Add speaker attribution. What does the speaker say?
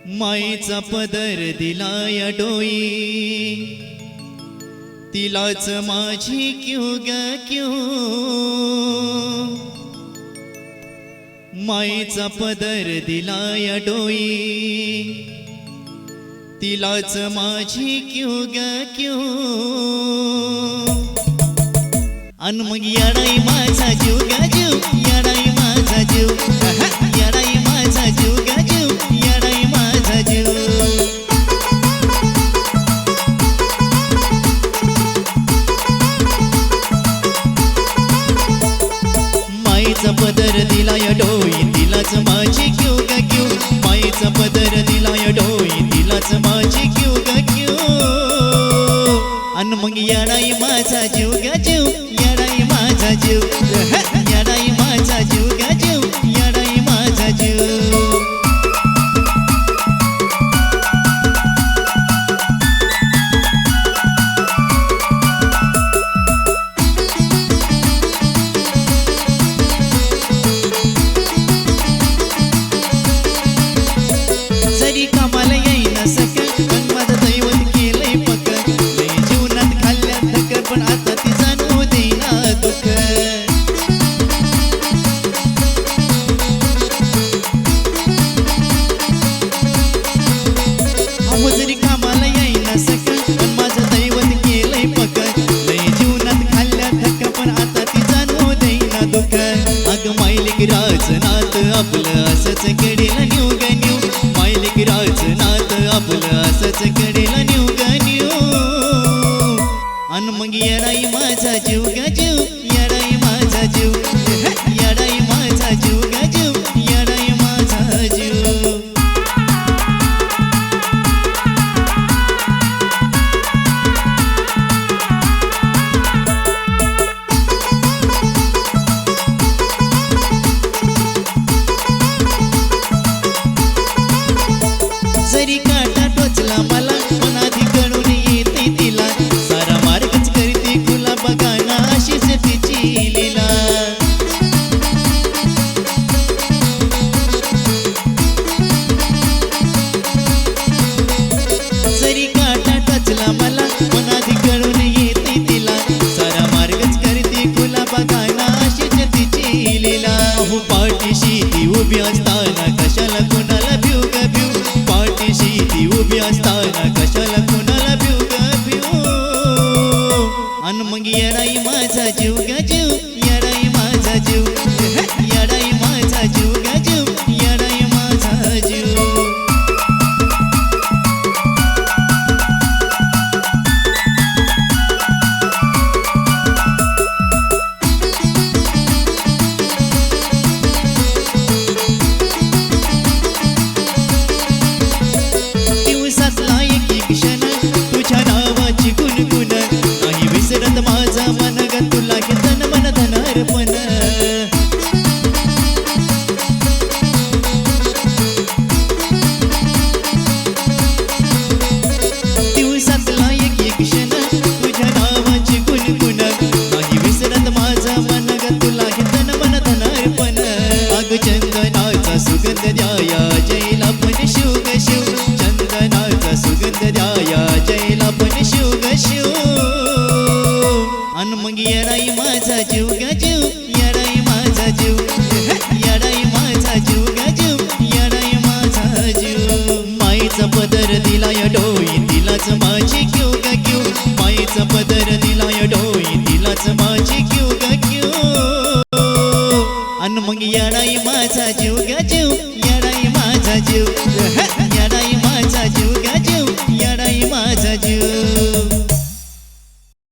Speaker 1: मायेचा पदर दिलाय डोई, तिलाच माझी क्यू ग क्यू। मायेचा पदर दिलाय डोई, तिलाच माझी क्यू ग क्यू। अन मग येडाई माझा जीव ग जीव, येडाई माझा जीव, येडाई माझा जीव ग जीव, येडाई माझा जीव। मायेचा पदर दिलाय डोई, तिलाच माझी क्यू ग क्यू। मायेचा पदर दिलाय डोई, तिलाच माझी क्यू ग क्यू। अन मग येडाई माझा जीव ग जीव, येडाई माझा जीव, येडाई माझा जीव ग जीव, येडाई माझा जीव। जरी कामाला येईना सक, पण माझं दैवत केलंय पक। लय जीवनात खाल्ल्या थक, पण आता ती जाणू देईना दुःख। अहो जरी कामाला येईना सक, पण माझं दैवत केलंय पक। लय जीवनात खाल्ल्या थक, पण आता ती जाणू देईना दुःख। अग मायलिक राज नात आपलं असंच कडेला न्यू ग न्यू। मायलिक राज नात आपलं असंच कडेला न्यू ग न्यू। अन मग येडाई माझा जीव ग जीव, येडाई माझा जीव, येडाई माझा जीव ग जीव, येडाई माझा जीव। जरी काटा टोचला मला, पण आधी कळून येते तिला। सारा मार्गच करते खुला, बघा ना अशीच तिची लीला। जरी काटा टोचला मला, पण आधी कळून येते तिला। सारा मार्गच करते खुला, बघा ना अशीच तिची लीला। अहो पाठीशी ती उभी असताना कशाला कोणाला भिऊ ग भिऊ। पाठीशी ती उभी असताना कशाला कोणाला भिऊ ग भिऊ। अन मग येडाई माझा जीव ग जीव, येडाई माझा जीव, येडाई माझा जीव ग जीव, येडाई माझा जीव। दिवसातला एक क्षण तुझ्या नावाची गुणगुण, नाही विसरत माझा मन ग तुला घेतन मन धनार्पण। दिवसातला एक क्षण तुझ्या नावाची गुणगुण, नाही विसरत माझा मन ग तुला घेतन मन धनार्पण। अग चंदनाचा सुगंध द्याया जैला पण शिव ग शिव, चंदनाचा सुगंध द्याया जैला पण शिव ग शिव। अन मग येडाई माझा जीव ग जीव, येडाई माझा जीव, येडाई माझा जीव ग जीव, येडाई माझा जीव। मायेचा पदर दिलाय डोई, तिलाच माझी क्यू ग क्यू। मायेचा पदर दिलाय डोई, तिलाच माझी क्यू ग क्यू। अन मग येडाई माझा जीव ग जीव, येडाई माझा जीव, येडाई माझा जीव ग जीव, येडाई माझा जीव।